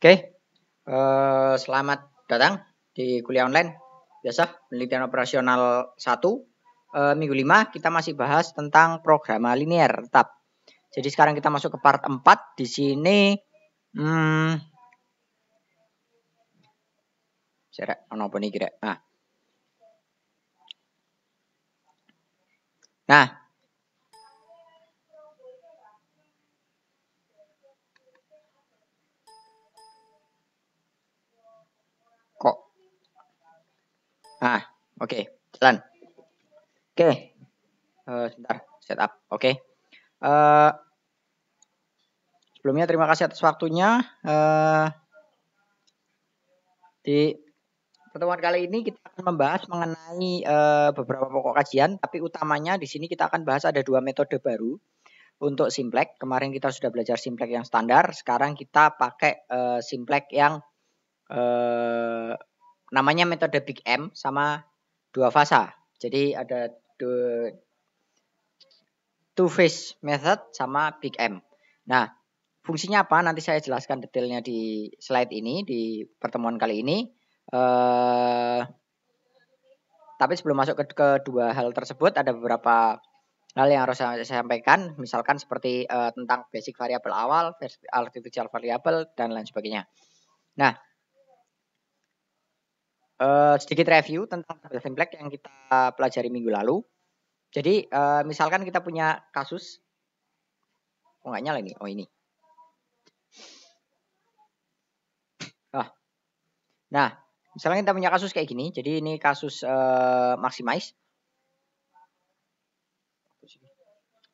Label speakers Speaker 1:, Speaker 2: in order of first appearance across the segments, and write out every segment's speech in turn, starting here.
Speaker 1: Oke, selamat datang di kuliah online. Biasa, penelitian operasional 1. Minggu 5 kita masih bahas tentang programa linear tetap. Jadi sekarang kita masuk ke part 4. Di sini apa nih kira? Nah, kok. Oke, jalan. Oke, sebentar, setup. Oke. Sebelumnya terima kasih atas waktunya. Di pertemuan kali ini kita akan membahas mengenai beberapa pokok kajian, tapi utamanya di sini kita akan bahas ada 2 metode baru untuk simplex. Kemarin kita sudah belajar simplex yang standar, sekarang kita pakai simplex yang namanya metode Big M sama 2 fasa. Jadi ada two phase method sama Big M. Nah, fungsinya apa? Nanti saya jelaskan detailnya di slide ini di pertemuan kali ini. Tapi sebelum masuk ke kedua hal tersebut, ada beberapa hal yang harus saya sampaikan, misalkan seperti tentang basic variabel awal, artificial variable, dan lain sebagainya. Nah, sedikit review tentang tabel simplex yang kita pelajari minggu lalu. Jadi, misalkan kita punya kasus, nggak nyala ini, ini. Nah, misalnya kita punya kasus kayak gini, jadi ini kasus maximize.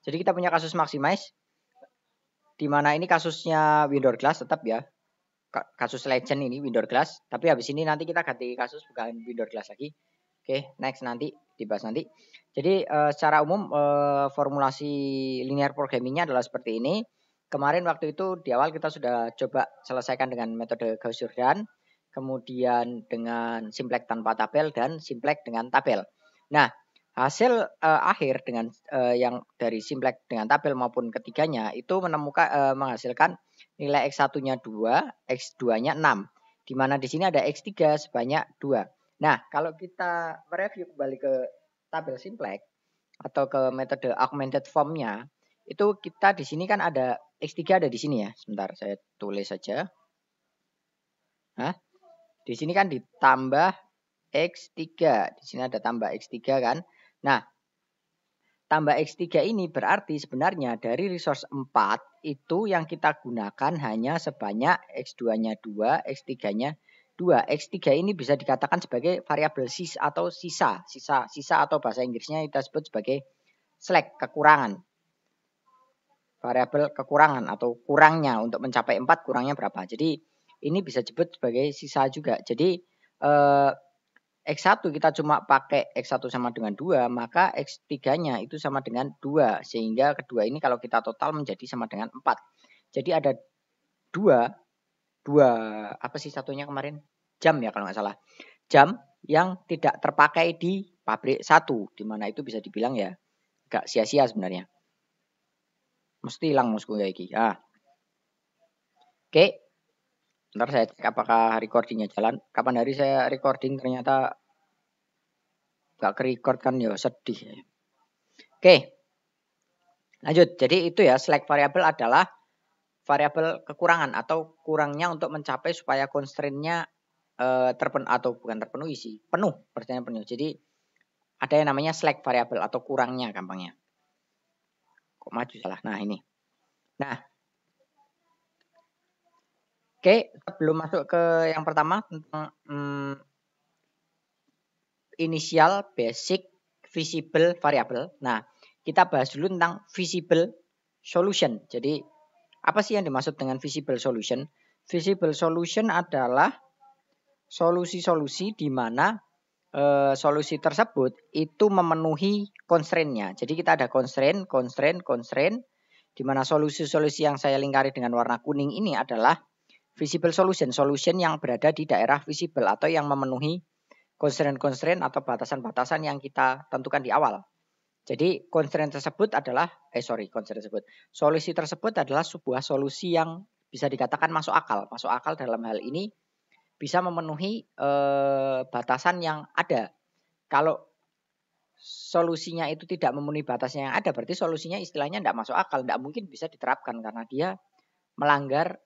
Speaker 1: Jadi kita punya kasus maximize, di mana ini kasusnya window class tetap ya. Kasus legend ini window class, tapi habis ini nanti kita ganti kasus bukan window class lagi. Oke, next nanti dibahas nanti. Jadi secara umum formulasi linear programmingnya adalah seperti ini. Kemarin waktu itu di awal kita sudah coba selesaikan dengan metode Gauss-Jordan, kemudian dengan simplex tanpa tabel dan simplex dengan tabel. Nah, hasil akhir dengan yang dari simplex dengan tabel maupun ketiganya itu menemukan menghasilkan nilai X1-nya 2, X2-nya 6. Di mana di sini ada X3 sebanyak 2. Nah, kalau kita mereview kembali ke tabel simplex atau ke metode augmented form-nya, itu kita di sini kan ada X3 ada di sini ya. Sebentar saya tulis saja. Di sini kan ditambah X3. Di sini ada tambah X3 kan. Nah, tambah X3 ini berarti sebenarnya dari resource 4 itu yang kita gunakan hanya sebanyak X2-nya 2, X3-nya 2. X3 ini bisa dikatakan sebagai variabel sisa atau sisa atau bahasa Inggrisnya kita sebut sebagai slack, kekurangan. Variabel kekurangan atau kurangnya untuk mencapai 4 kurangnya berapa. Jadi ini bisa disebut sebagai sisa juga. Jadi X1 kita cuma pakai X1 sama dengan 2, maka X3-nya itu sama dengan 2. Sehingga kedua ini kalau kita total menjadi sama dengan 4. Jadi ada 2, apa sih satunya kemarin? Jam ya kalau nggak salah. Jam yang tidak terpakai di pabrik 1. Dimana itu bisa dibilang ya agak sia-sia sebenarnya. Mesti hilang musku kayak gini. Oke. Ntar saya cek apakah recordingnya jalan. Kapan hari saya recording ternyata gak ke-record kan ya sedih. Oke. Lanjut. Jadi itu ya slack variable adalah variabel kekurangan atau kurangnya untuk mencapai supaya constraint-nya terpenuhi sih. Penuh, percaya penuh. Jadi ada yang namanya slack variable atau kurangnya gampangnya. Kok maju salah. Nah, ini. Nah. Oke, sebelum masuk ke yang pertama tentang initial basic visible variable. Nah, kita bahas dulu tentang visible solution. Jadi, apa sih yang dimaksud dengan visible solution? Visible solution adalah solusi-solusi di mana solusi tersebut itu memenuhi constraint-nya. Jadi kita ada constraint, di mana solusi-solusi yang saya lingkari dengan warna kuning ini adalah visible solution yang berada di daerah visible atau yang memenuhi constraint atau batasan-batasan yang kita tentukan di awal. Jadi solusi tersebut adalah sebuah solusi yang bisa dikatakan masuk akal. Masuk akal dalam hal ini bisa memenuhi batasan yang ada. Kalau solusinya itu tidak memenuhi batasnya yang ada, berarti solusinya istilahnya tidak masuk akal, tidak mungkin bisa diterapkan karena dia melanggar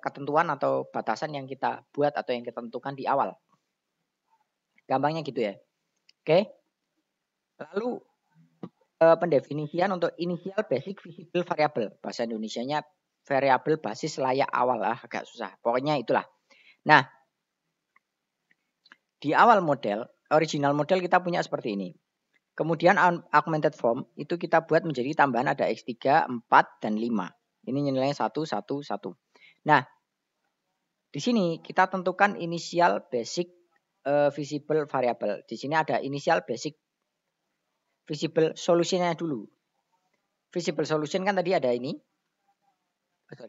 Speaker 1: ketentuan atau batasan yang kita buat atau yang kita tentukan di awal. Gampangnya gitu ya. Oke. Lalu pendefinisian untuk initial basic visible variable. Bahasa Indonesianya variabel basis layak awal lah, agak susah. Pokoknya itulah. Nah, di awal model, original model kita punya seperti ini. Kemudian augmented form itu kita buat menjadi tambahan ada X3, 4, dan 5. Ini nilainya 1, 1, 1. Nah, di sini kita tentukan initial basic visible variable. Di sini ada initial basic visible solutionnya dulu. Visible solution kan tadi ada ini.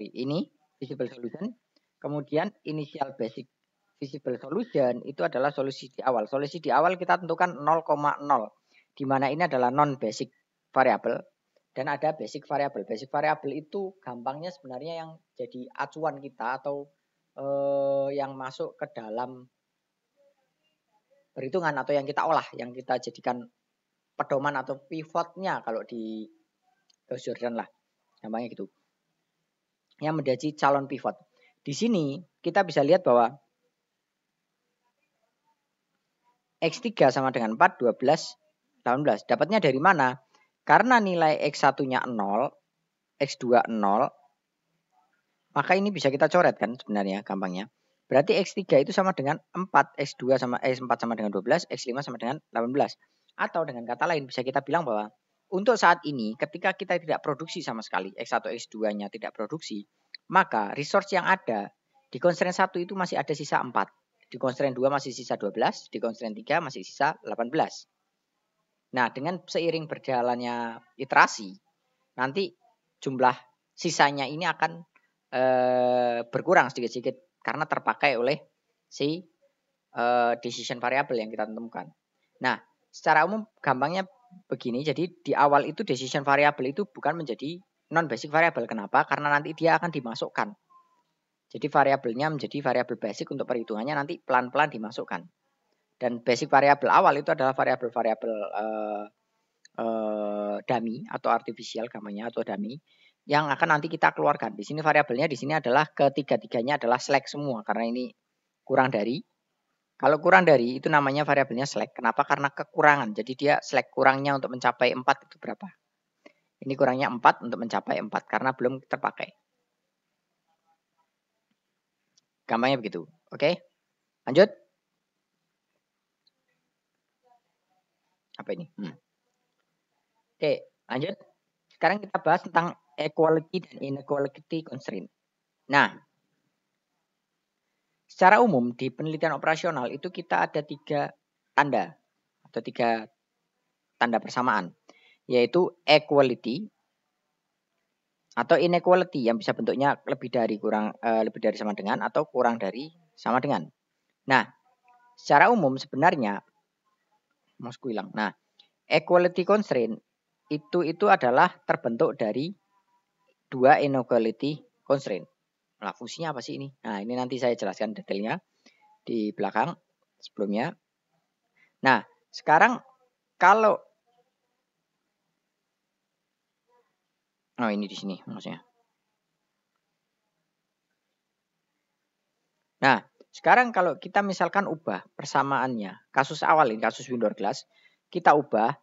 Speaker 1: Ini visible solution. Kemudian initial basic visible solution itu adalah solusi di awal. Solusi di awal kita tentukan 0,0. Di mana ini adalah non basic variable dan ada basic variable. Basic variable itu gampangnya sebenarnya yang jadi acuan kita atau yang masuk ke dalam perhitungan atau yang kita olah, yang kita jadikan pedoman atau pivotnya kalau di Gauss Jordan lah, gampangnya gitu. Yang menjadi calon pivot. Di sini kita bisa lihat bahwa X3 sama dengan 4, 12, 18. Dapatnya dari mana? Karena nilai X1-nya 0, X2 0, maka ini bisa kita coret kan sebenarnya gampangnya. Berarti X3 itu sama dengan 4, X4 sama dengan 12, X5 sama dengan 18. Atau dengan kata lain bisa kita bilang bahwa untuk saat ini ketika kita tidak produksi sama sekali, X1, X2-nya tidak produksi, maka resource yang ada di constraint 1 itu masih ada sisa 4. Di constraint 2 masih sisa 12, di constraint 3 masih sisa 18. Nah, dengan seiring berjalannya iterasi, nanti jumlah sisanya ini akan berkurang sedikit-sedikit karena terpakai oleh si decision variable yang kita tentukan. Nah, secara umum gampangnya begini, jadi di awal itu decision variable itu bukan menjadi non basic variable. Kenapa? Karena nanti dia akan dimasukkan. Jadi variabelnya menjadi variabel basic untuk perhitungannya nanti pelan-pelan dimasukkan. Dan basic variable awal itu adalah variabel-variabel dummy atau artificial gamanya atau dummy yang akan nanti kita keluarkan. Di sini variabelnya di sini adalah ketiga-tiganya adalah slack semua karena ini kurang dari. Kalau kurang dari itu namanya variabelnya slack. Kenapa? Karena kekurangan. Jadi dia slack kurangnya untuk mencapai 4 itu berapa? Ini kurangnya 4 untuk mencapai 4 karena belum terpakai. Gampangnya begitu. Oke? Lanjut. Apa ini? Oke, lanjut. Sekarang kita bahas tentang equality dan inequality constraint. Nah, secara umum di penelitian operasional itu kita ada 3 tanda atau 3 tanda persamaan, yaitu equality atau inequality yang bisa bentuknya lebih dari sama dengan atau kurang dari sama dengan. Nah, secara umum sebenarnya mousku hilang. Nah, equality constraint itu adalah terbentuk dari 2 inequality constraint. Nah, fungsinya apa sih ini? Nah, ini nanti saya jelaskan detailnya di belakang sebelumnya. Nah, sekarang kalau ini di sini maksudnya. Nah, sekarang kalau kita misalkan ubah persamaannya, kasus awal ini, kasus Windows Glass, kita ubah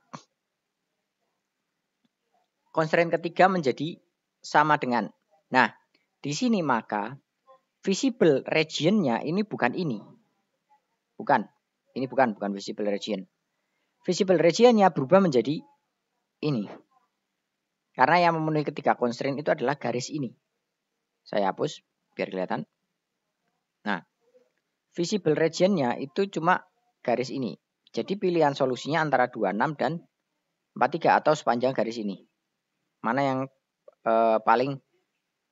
Speaker 1: constraint ketiga menjadi sama dengan. Nah, di sini maka visible region-nya ini bukan ini. Bukan. Ini bukan visible region. Visible region-nya berubah menjadi ini. Karena yang memenuhi ketiga constraint itu adalah garis ini. Saya hapus biar kelihatan. Nah, visible region-nya itu cuma garis ini. Jadi pilihan solusinya antara 26 dan 43 atau sepanjang garis ini. Mana yang paling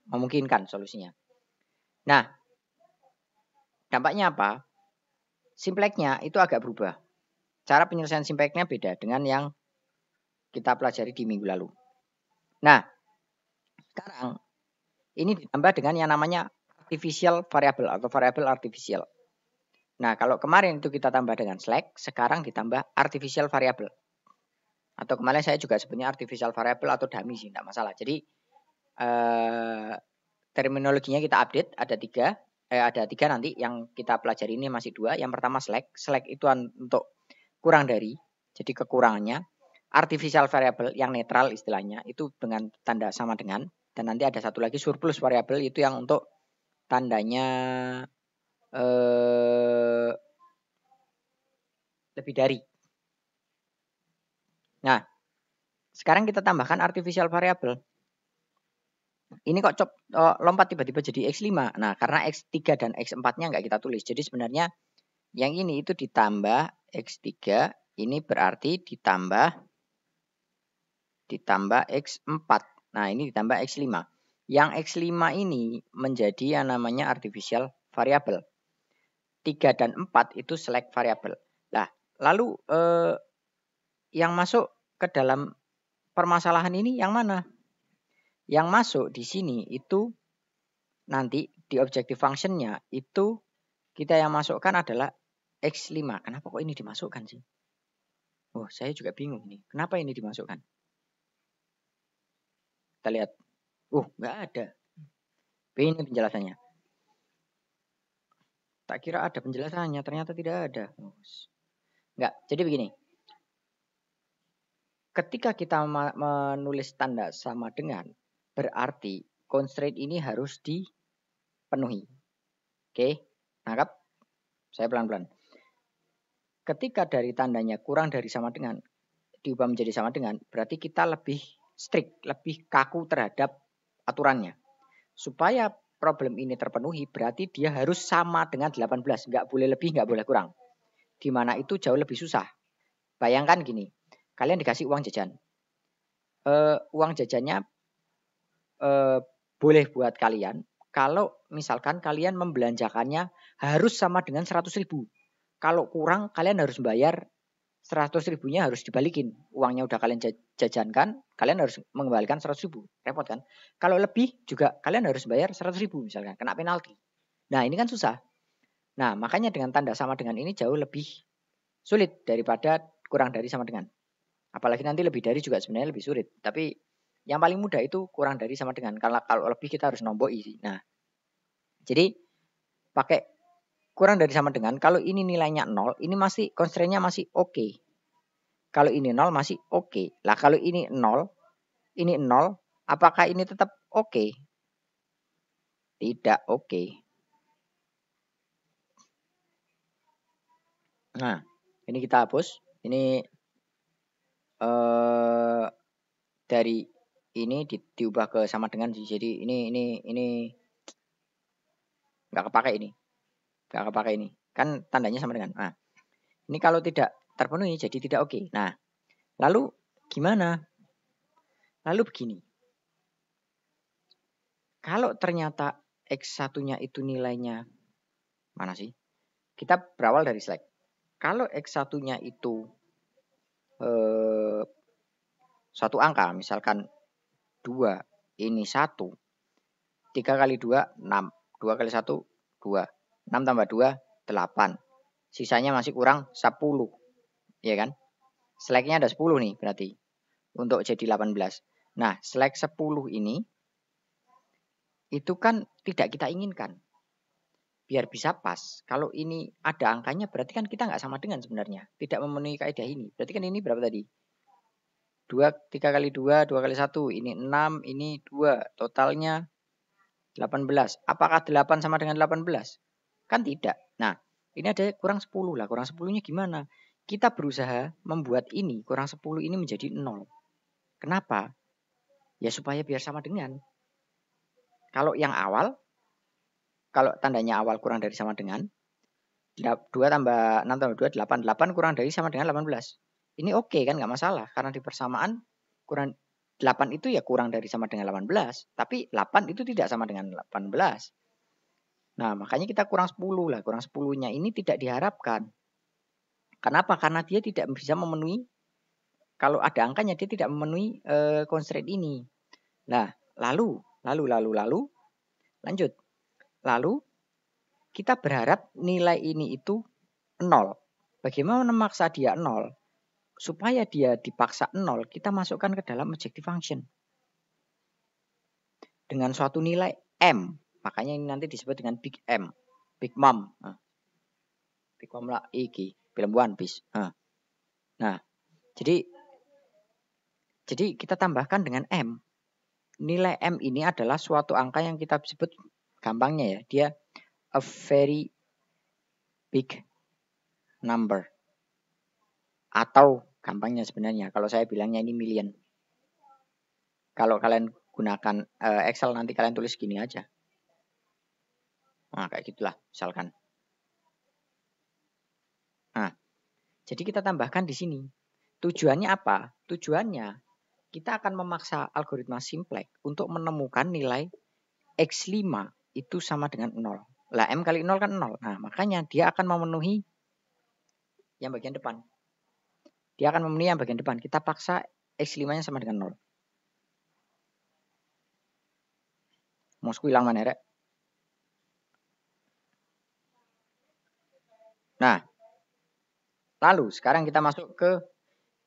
Speaker 1: memungkinkan solusinya. Nah, dampaknya apa? Simplex-nya itu agak berubah. Cara penyelesaian simplex-nya beda dengan yang kita pelajari di minggu lalu. Nah, sekarang ini ditambah dengan yang namanya artificial variable atau variable artificial. Nah, kalau kemarin itu kita tambah dengan slack, sekarang ditambah artificial variable. Atau kemarin saya juga sebutnya artificial variable atau dummy sih, tidak masalah. Jadi terminologinya kita update, ada tiga nanti yang kita pelajari ini masih 2. Yang pertama slack itu untuk kurang dari, jadi kekurangannya. Artificial variable yang netral istilahnya itu dengan tanda sama dengan, dan nanti ada satu lagi surplus variable itu yang untuk tandanya lebih dari. Nah, sekarang kita tambahkan artificial variable. Ini kok lompat tiba-tiba jadi X5. Nah, karena X3 dan X4-nya nggak kita tulis. Jadi sebenarnya yang ini itu ditambah X3, ini berarti ditambah X4. Nah, ini ditambah X5. Yang X5 ini menjadi yang namanya artificial variable. 3 dan 4 itu slack variable. Nah, lalu yang masuk ke dalam permasalahan ini yang mana? Yang masuk di sini itu nanti di objective function-nya itu kita yang masukkan adalah X5. Kenapa kok ini dimasukkan sih? Oh, saya juga bingung nih. Kenapa ini dimasukkan? Kita lihat. Nggak ada. Ini penjelasannya. Tak kira ada penjelasannya, ternyata tidak ada. Enggak, jadi begini. Ketika kita menulis tanda sama dengan, berarti constraint ini harus dipenuhi. Oke, nangkap? Saya pelan-pelan. Ketika dari tandanya kurang dari sama dengan, diubah menjadi sama dengan, berarti kita lebih strict, lebih kaku terhadap aturannya. Supaya problem ini terpenuhi, berarti dia harus sama dengan 18. Nggak boleh lebih, nggak boleh kurang. Di mana itu jauh lebih susah. Bayangkan gini, kalian dikasih uang jajan. Uang jajannya boleh buat kalian kalau misalkan kalian membelanjakannya harus sama dengan 100.000. Kalau kurang kalian harus bayar 100.000-nya harus dibalikin. Uangnya udah kalian jajankan, kalian harus mengembalikan 100.000. Repot kan? Kalau lebih juga kalian harus bayar 100.000 misalkan, kena penalti. Nah, ini kan susah. Nah, makanya dengan tanda sama dengan ini jauh lebih sulit daripada kurang dari sama dengan. Apalagi nanti lebih dari juga sebenarnya lebih sulit. Tapi yang paling mudah itu kurang dari sama dengan. Karena kalau lebih kita harus nomboi sih. Nah, jadi pakai kurang dari sama dengan. Kalau ini nilainya 0, ini masih constraint-nya masih oke. Kalau ini 0 masih oke. Lah kalau ini 0, apakah ini tetap oke? Tidak oke. Nah, ini kita hapus. Ini dari ini diubah ke sama dengan. Jadi ini nggak kepakai ini. Nggak kepakai ini. Kan tandanya sama dengan. Nah, ini kalau tidak terpenuhi jadi tidak oke. Nah, lalu gimana? Lalu begini. Kalau ternyata X1-nya itu nilainya mana sih? Kita berawal dari slack. Kalau X1-nya itu suatu angka, misalkan 2, ini 1. 3 kali 2, 6. 2 kali 1, 2. 6 tambah 2, 8. Sisanya masih kurang 10. Ya kan? Slack-nya ada 10 nih berarti. Untuk jadi 18. Nah, slack 10 ini itu kan tidak kita inginkan. Biar bisa pas. Kalau ini ada angkanya berarti kan kita nggak sama dengan sebenarnya. Tidak memenuhi kaidah ini. Berarti kan ini berapa tadi? 3 kali 2, 2 kali 1. Ini 6, ini 2. Totalnya 18. Apakah 8 sama dengan 18? Kan tidak. Nah, ini ada kurang 10 lah. Kurang 10-nya gimana? Kita berusaha membuat ini, kurang 10 ini menjadi 0. Kenapa? Ya supaya biar sama dengan. Kalau yang awal, kalau tandanya awal kurang dari sama dengan, 2 tambah 6 tambah 2, 8. 8 kurang dari sama dengan 18. Ini oke kan, nggak masalah. Karena di persamaan kurang 8 itu ya kurang dari sama dengan 18. Tapi 8 itu tidak sama dengan 18. Nah, makanya kita kurang 10 lah. Kurang 10-nya ini tidak diharapkan. Kenapa? Karena dia tidak bisa memenuhi, kalau ada angkanya dia tidak memenuhi constraint ini. Nah, lalu Lanjut. Lalu kita berharap nilai ini itu 0. Bagaimana memaksa dia 0? Supaya dia dipaksa 0, kita masukkan ke dalam objective function. Dengan suatu nilai M. Makanya ini nanti disebut dengan Big M. Big Mom. Big Mom lah iki. Film One Piece. Nah, jadi kita tambahkan dengan M. Nilai M ini adalah suatu angka yang kita sebut gampangnya ya. Dia a very big number. Atau gampangnya sebenarnya kalau saya bilangnya ini million. Kalau kalian gunakan Excel nanti kalian tulis gini aja. Nah, kayak gitulah misalkan. Nah, jadi kita tambahkan di sini. Tujuannya apa? Tujuannya kita akan memaksa algoritma simplex untuk menemukan nilai X5 itu sama dengan 0. Lah M kali 0 kan 0. Nah, makanya dia akan memenuhi yang bagian depan. Dia akan memenuhi yang bagian depan. Kita paksa X5-nya sama dengan 0. Mousku hilang mana, Rek? Nah, lalu sekarang kita masuk ke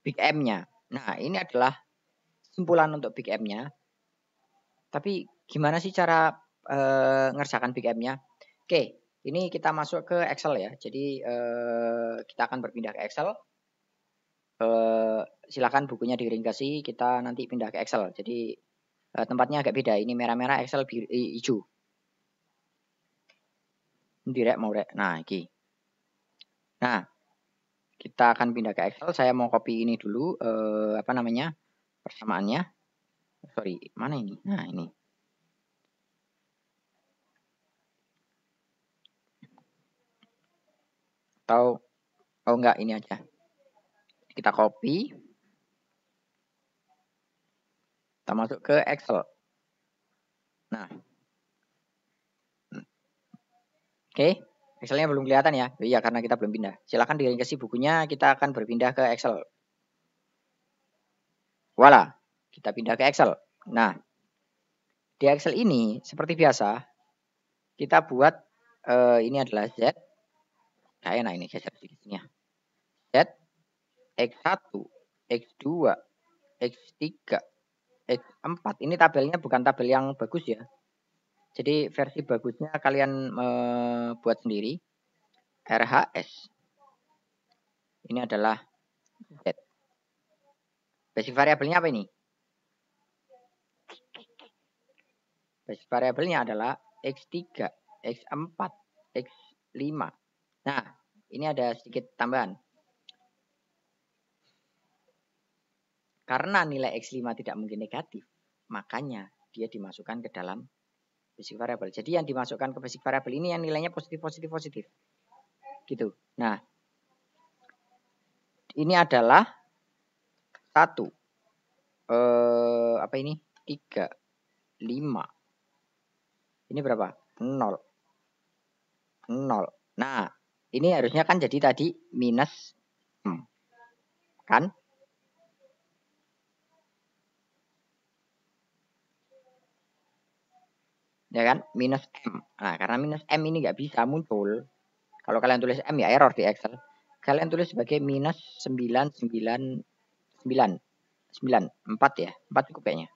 Speaker 1: Big M-nya. Nah, ini adalah simpulan untuk Big M-nya. Tapi gimana sih cara ngerjakan Big M-nya? Oke, ini kita masuk ke Excel ya. Jadi kita akan berpindah ke Excel. Silakan bukunya diringkasi, kita nanti pindah ke Excel. Jadi tempatnya agak beda. Ini merah-merah, Excel hijau. Direk mau rek. Nah, iki. Nah, kita akan pindah ke Excel. Saya mau copy ini dulu persamaannya. Sorry, mana ini? Nah, ini. Atau enggak, ini aja. Kita copy. Kita masuk ke Excel. Nah. Oke. Excelnya belum kelihatan ya? Iya, karena kita belum pindah. Silahkan diringkasi bukunya, kita akan berpindah ke Excel. Voila, kita pindah ke Excel. Nah, di Excel ini, seperti biasa, kita buat, ini adalah Z. Kayak enak ini, geser sedikitnya. Z, X1, X2, X3, X4. Ini tabelnya bukan tabel yang bagus ya. Jadi versi bagusnya kalian buat sendiri. RHS. Ini adalah Z. Basic variabelnya apa ini? Basic variabelnya adalah X3, X4, X5. Nah, ini ada sedikit tambahan. Karena nilai X5 tidak mungkin negatif, makanya dia dimasukkan ke dalam basic variable. Jadi yang dimasukkan ke basic variable ini yang nilainya positif. Gitu. Nah, ini adalah 1. 3, 5. Ini berapa? 0. Nah, ini harusnya kan jadi tadi minus kan? Ya kan? Minus M. Nah, karena minus M ini nggak bisa muncul. Kalau kalian tulis M ya error di Excel. Kalian tulis sebagai minus 9, 4 ya. 4 cukup kayaknya.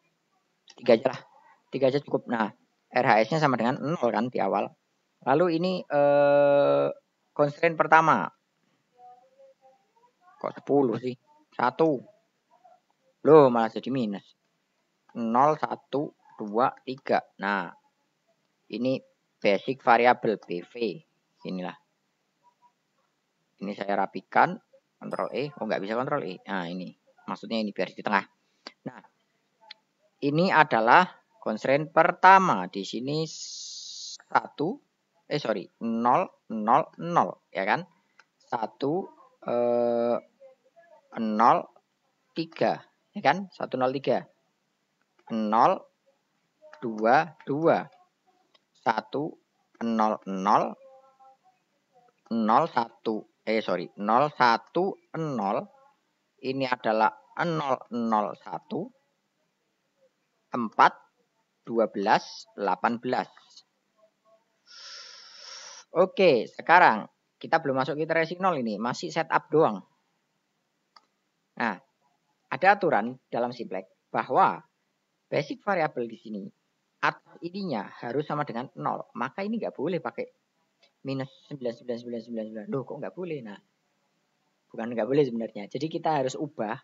Speaker 1: 3 aja lah. 3 aja cukup. Nah, RHS-nya sama dengan 0 kan di awal. Lalu ini constraint pertama. Kok 10 sih? 1. Loh, malah jadi minus. 0, 1, 2, 3. Nah, ini basic variable BV. Inilah. Ini saya rapikan. Ctrl E. Oh, nggak bisa Ctrl E. Nah, ini. Maksudnya ini biar di tengah. Nah, ini adalah constraint pertama. Di sini 0, 0, 0, ya kan? 1, 0, 3, ya kan? 1, 0, 3. 0, 2, 2. 1, 0, 0. 0, 1. 0, 1, 0. Ini adalah 0, 0, 1. 4, 12, 18. Oke, sekarang kita belum masuk iterasi 0 ini, masih setup doang. Nah, ada aturan dalam Simplex bahwa basic variable di sini atas ininya harus sama dengan 0. Maka ini nggak boleh pakai minus 99999. Loh, kok nggak boleh? Nah, bukan nggak boleh sebenarnya. Jadi kita harus ubah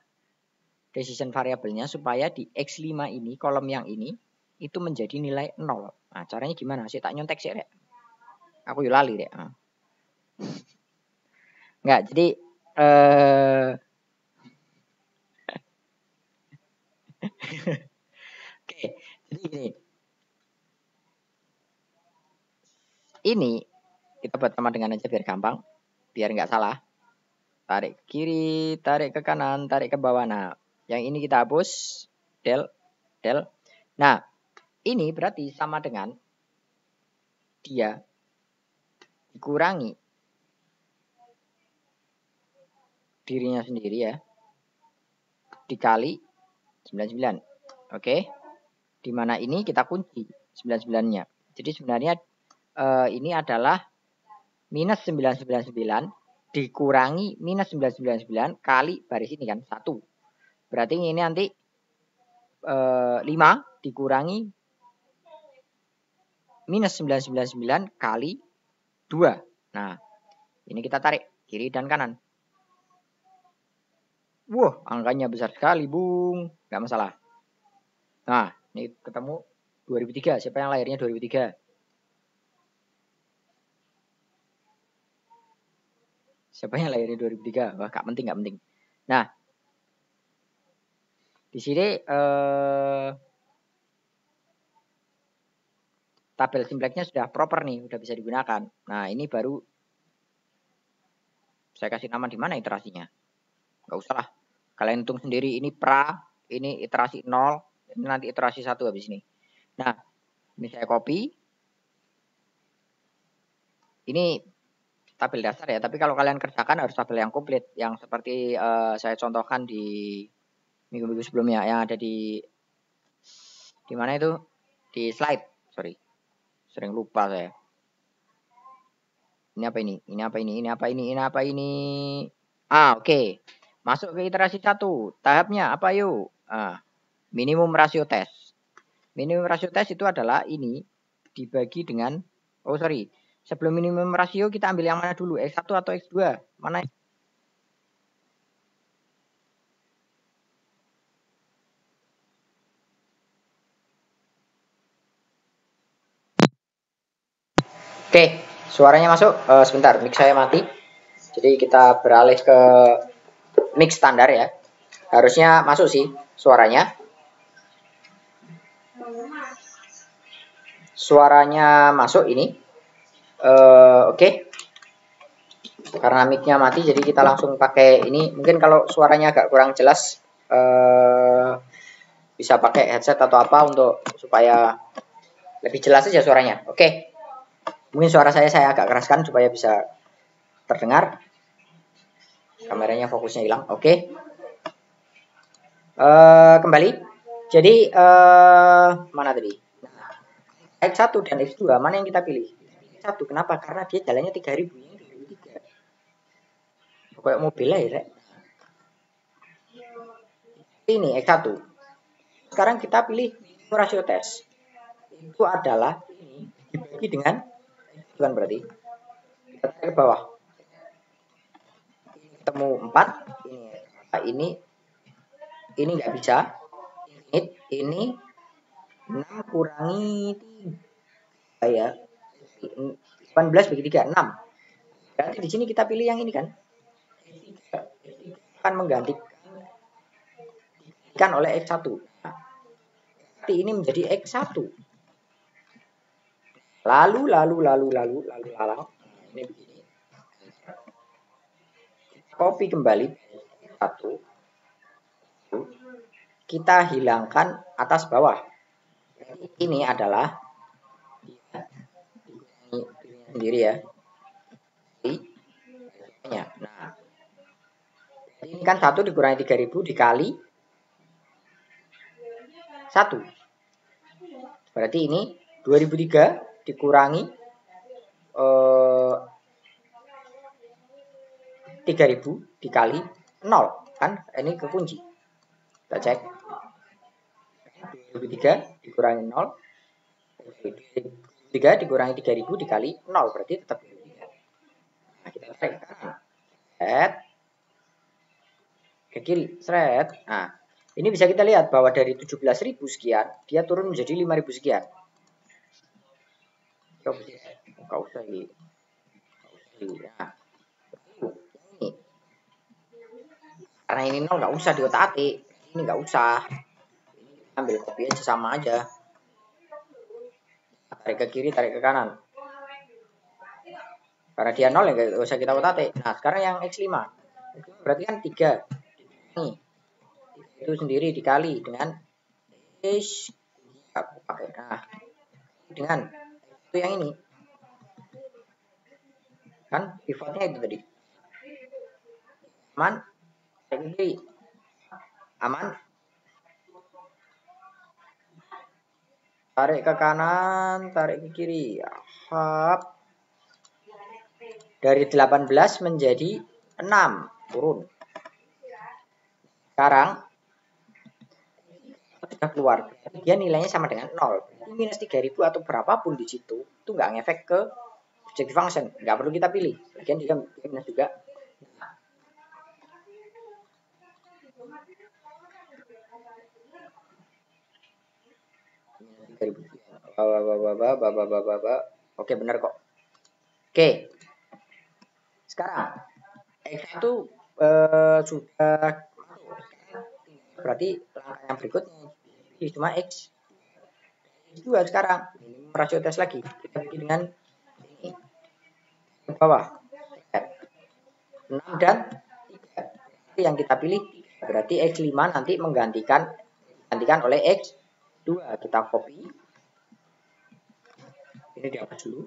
Speaker 1: decision variabelnya supaya di X5 ini, kolom yang ini, itu menjadi nilai 0. Nah, caranya gimana? Saya tak nyontek sih, Rek. Aku yulali, Rek. Nah. Enggak, jadi oke, jadi gini. Ini kita buat sama dengan aja biar gampang, biar nggak salah. Tarik ke kiri, tarik ke kanan, tarik ke bawah. Nah, yang ini kita hapus, del, del. Nah, ini berarti sama dengan dia dikurangi dirinya sendiri ya, dikali 99. Oke. Di mana ini kita kunci 99-nya. Jadi sebenarnya ini adalah minus 999 dikurangi minus 999 kali baris ini kan 1. Berarti ini nanti 5 dikurangi minus 999 kali 2. Nah, ini kita tarik kiri dan kanan. Wah, angkanya besar sekali, Bung. Nggak masalah. Nah, ini ketemu 2003. Siapa yang lahirnya 2003? Siapa yang lahirnya 2003? Wah, gak penting, gak penting. Nah, di sini tabel Simplexnya sudah proper nih, sudah bisa digunakan. Nah, ini baru saya kasih nama di mana iterasinya. Gak usah lah. Kalian hitung sendiri, ini pra, ini iterasi 0, ini nanti iterasi 1 habis ini. Nah, ini saya copy. Ini tabel dasar ya, tapi kalau kalian kerjakan harus tabel yang komplit, yang seperti saya contohkan di minggu-minggu sebelumnya, yang ada di mana itu? Di slide, sorry. Sering lupa saya. Ini apa ini? Ini apa ini? Ini apa ini? Ini apa ini? Oke. Masuk ke iterasi 1. Tahapnya apa yuk? Minimum rasio tes. Minimum rasio tes itu adalah ini dibagi dengan, sebelum minimum rasio kita ambil yang mana dulu? X1 atau X2? Mana? Oke, suaranya masuk. Sebentar, mic saya mati. Jadi kita beralih ke mic standar ya. Harusnya masuk sih suaranya. Suaranya masuk ini. Oke. Karena mic-nya mati, jadi kita langsung pakai ini. Mungkin kalau suaranya agak kurang jelas, bisa pakai headset atau apa untuk supaya lebih jelas aja suaranya. Oke. Mungkin suara saya agak keraskan supaya bisa terdengar. Kameranya fokusnya hilang. Oke. Kembali. Jadi mana tadi? X1 dan X2 mana yang kita pilih? X1. Kenapa? Karena dia jalannya 3000, ini 3003. Kayak mobil lah ya. Ini X1. Sekarang kita pilih rasio tes. Itu adalah ini dibagi dengan, bukan berarti kita tarik ke bawah. Ketemu 4, ini nggak bisa. Ini 6 kurangi 3 ya. 18 bagi 3, 6. Berarti di sini kita pilih yang ini kan. Akan menggantikan oleh X1. Berarti ini menjadi X1. Lalu. Ini begini. Copy kembali 1. Kita hilangkan atas bawah. Ini adalah sendiri ya. Nah, ini kan 1 dikurangi 3000 dikali 1. Berarti ini 2003 dikurangi 3000 dikali 0 kan ini kekunci. Kita cek 2003 dikurangi 0, 3 dikurangi 3000 dikali 0 berarti tetap 23. Nah, kita tarik ke kanan. Ke kiri, seret. Nah, ini bisa kita lihat bahwa dari 17.000 sekian, dia turun menjadi 5.000 sekian. Coba enggak usah ini. Nah, ini. Karena ini 0 enggak usah diotak-atik. Ini enggak usah. Ambil kopi aja sama aja. Tarik ke kiri, tarik ke kanan. Karena dia 0 ya enggak usah kita otak-atik. Nah, sekarang yang X5. Berarti kan 3. Nih. Itu sendiri dikali dengan X pakai. Nah, dengan itu yang ini. Kan pivotnya itu tadi. Aman? Tarik ke kiri. Aman? Tarik ke kanan, tarik ke kiri. Hap. Dari 18 menjadi 6. Turun. Sekarang sudah keluar. Dia nilainya sama dengan 0. Minus 3000 atau berapapun di situ, itu nggak ngefek ke objective function. Nggak perlu kita pilih. Lagian dia minus juga. Oke, benar kok. Oke. Sekarang X1 sudah berarti langkah yang berikutnya cuma X2 sekarang. Ini rasio tes lagi. Kita bikin dengan ini. Ke bawah. 6 dan 3. Yang kita pilih berarti X5 nanti menggantikan oleh X2. Kita copy. Ini dihapus dulu.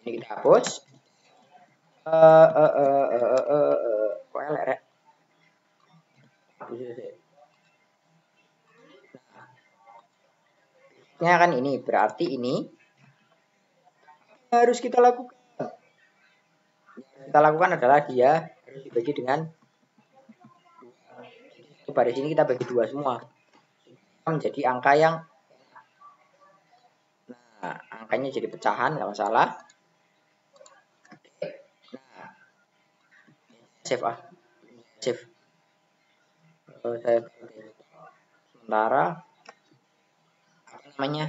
Speaker 1: Ini kita hapus. Kok elek? Nah, kan ini berarti ini harus kita lakukan. Kita lakukan adalah dia harus dibagi dengan baris ini kita bagi 2 semua. Menjadi angka yang angkanya jadi pecahan, nggak masalah. Nah, save save. Saya sementara apa namanya?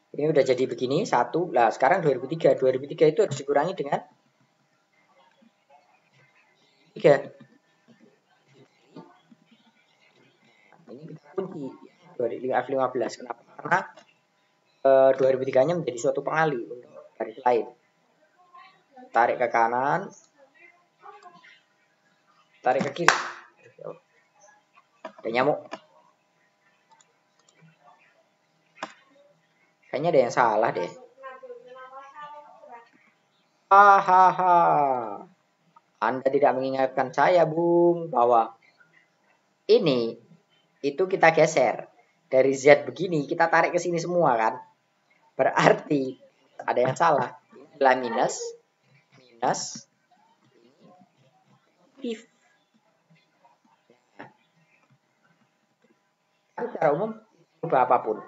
Speaker 1: Ini udah jadi begini 1. Lah sekarang 2003 itu harus dikurangi dengan 3. Ini kita kunci 2015. Kenapa? Karena 2003-nya menjadi suatu pengali untuk garis lain. Tarik ke kanan, tarik ke kiri. Ada nyamuk. Kayaknya ada yang salah deh. Hahaha. Anda tidak mengingatkan saya, Bung, bahwa ini itu kita geser. Dari Z begini kita tarik ke sini semua kan. Berarti ada yang salah. Ini adalah minus if. Tapi secara umum berubah apapun.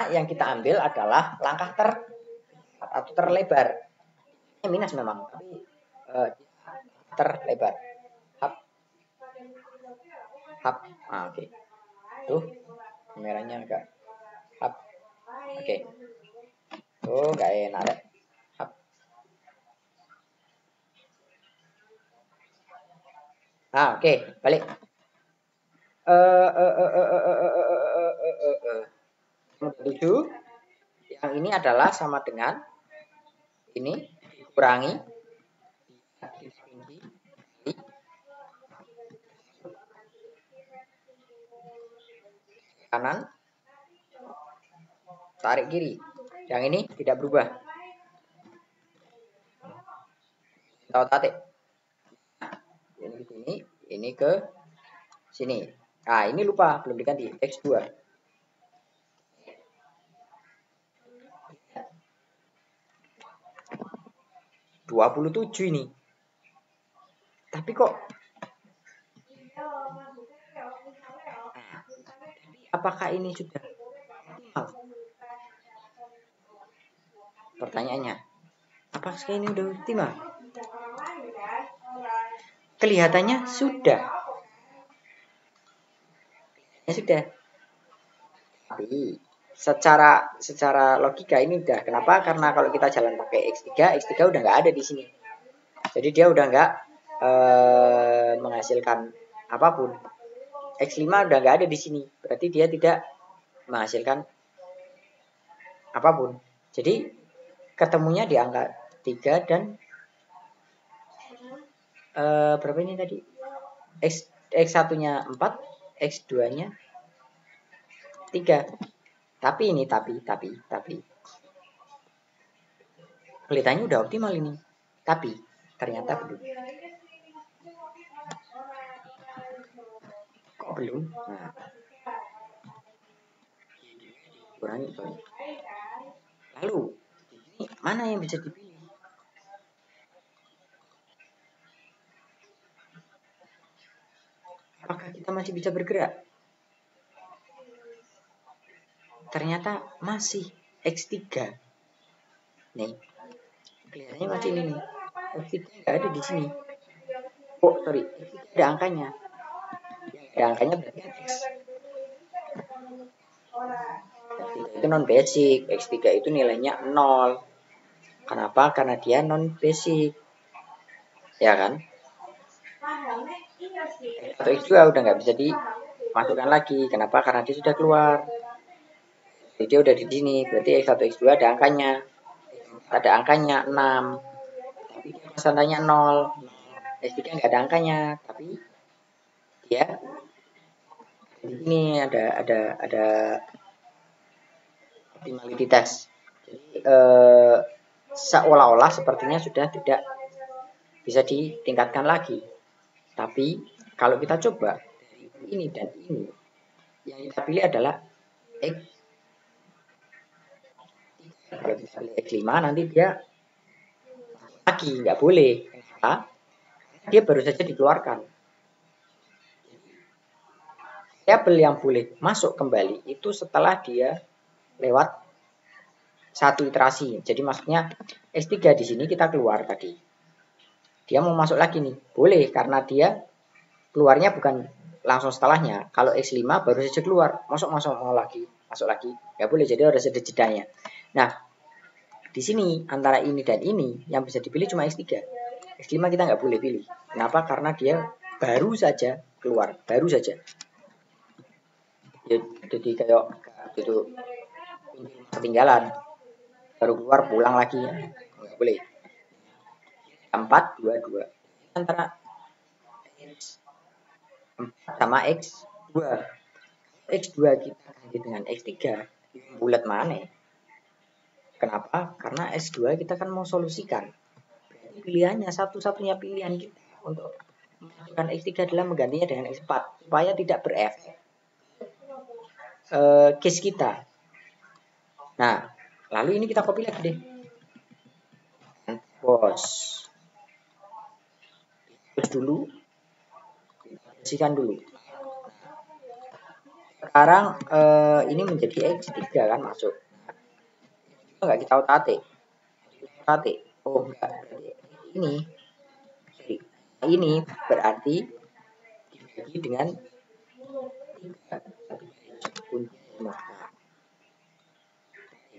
Speaker 1: Yang kita ambil adalah langkah atau terlebar. Ini minus memang, tapi terlebar. Hap. Ah, oke. Tuh, merahnya agak hap. Oke. Tuh, nggak enak deh. Hap. Ah, oke, balik. Tujuh. Yang ini adalah sama dengan ini dikurangi kanan, tarik kiri. Yang ini tidak berubah. Tahu tarik. Ini ke sini, ini ke sini. Nah, ini lupa, belum diganti. X2. 27 ini. Tapi kok apakah ini sudah optimal? Pertanyaannya, apakah ini sudah optimal? Kelihatannya sudah. Ya sudah. Tapi secara logika ini udah. Kenapa? Karena kalau kita jalan pakai X3 udah nggak ada di sini. Jadi dia udah nggak menghasilkan apapun. X5 udah nggak ada di sini. Berarti dia tidak menghasilkan apapun. Jadi ketemunya di angka 3 dan berapa ini tadi? X1-nya 4, X2-nya 3. Tapi kelihatannya udah optimal ini. Tapi ternyata belum. Kok belum? Nah, kurangi. Lalu ini mana yang bisa dipilih? Apakah kita masih bisa bergerak? Ternyata masih X3. Nih, kelihatannya masih ini nih. X3 nggak ada di sini. Oh, sorry. X3 ada angkanya. Ada angkanya berarti kan X. X3 itu non basic. X3 itu nilainya 0. Kenapa? Karena dia non basic. Ya kan? Atau X2 udah nggak bisa dimasukkan lagi. Kenapa? Karena dia sudah keluar. Jadi dia udah di sini. Berarti X1, X2 ada angkanya. Ada angkanya 6. Tapi dia konstantanya 0. X3 nggak ada angkanya. Tapi dia di sini ada optimality test. Jadi seolah-olah sepertinya sudah tidak bisa ditingkatkan lagi. Tapi kalau kita coba dari ini dan ini, yang kita pilih adalah X. Kalau kita pilih X5 nanti dia lagi nggak boleh. Kenapa? Dia baru saja dikeluarkan. Variabel yang boleh masuk kembali itu setelah dia lewat satu iterasi. Jadi maksudnya X3 di sini kita keluar tadi. Dia mau masuk lagi nih. Boleh karena dia keluarnya bukan langsung setelahnya. Kalau X5 baru saja keluar, masuk mau lagi, masuk lagi. Nggak boleh, jadi harus ada jedanya. Nah, di sini antara ini dan ini yang bisa dipilih cuma X3. X5 kita nggak boleh pilih. Kenapa? Karena dia baru saja keluar, baru saja. Ya, jadi kayak itu ketinggalan, baru keluar pulang lagi, nggak boleh. 4, 2, 2 antara X 4 sama X2. X2 kita ganti dengan X3 bulat mana? Kenapa? Karena S2 kita kan mau solusikan. Berarti pilihannya satu-satunya pilihan kita untuk memasukkan X3 adalah menggantinya dengan X4 supaya tidak berefek case kita. Nah, lalu ini kita copy lagi deh. Bos. Terus dulu bersihkan dulu. Sekarang ini menjadi X3 kan masuk. Enggak kita otate. Oh enggak, ini berarti dibagi dengan 3.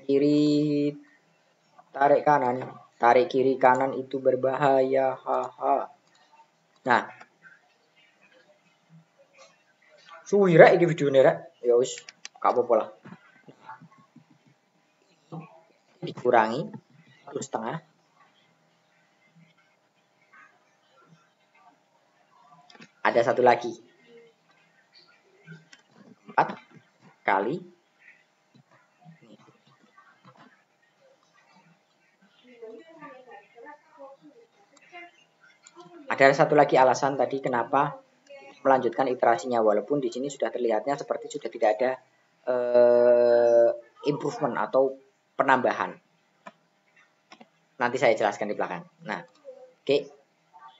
Speaker 1: Kiri tarik kanan, tarik kiri kanan itu berbahaya, haha. Nah, suwi rek iki videone rek. Ya wis, gak apa-apa lah. Dikurangi 1,5. Ada satu lagi. 4 kali ada satu lagi alasan tadi kenapa melanjutkan iterasinya, walaupun di sini sudah terlihatnya seperti sudah tidak ada improvement atau penambahan. Nanti saya jelaskan di belakang. Nah, oke.